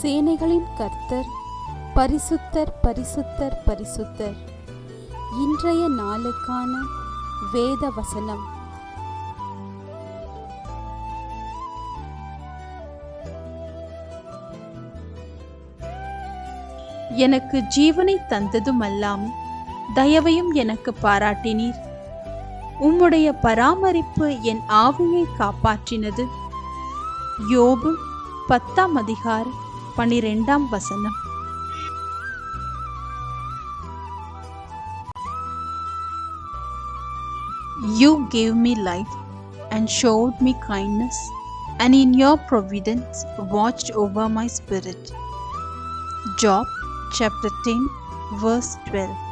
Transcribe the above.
சேனைகளின் கர்த்தர் பரிசுத்தர் பரிசுத்தர் பரிசுத்தர். இன்றைய நாளுக்கான வேத வசனம். எனக்கு ஜீவனை தந்ததும் அல்லாமல் தயவையும் எனக்கு பாராட்டினீர். உம்முடைய பராமரிப்பு என் ஆவியை காப்பாற்றினது. யோபு 10:12. You gave me life and showed me kindness, and in your providence watched over my spirit. Job chapter 10 verse 12.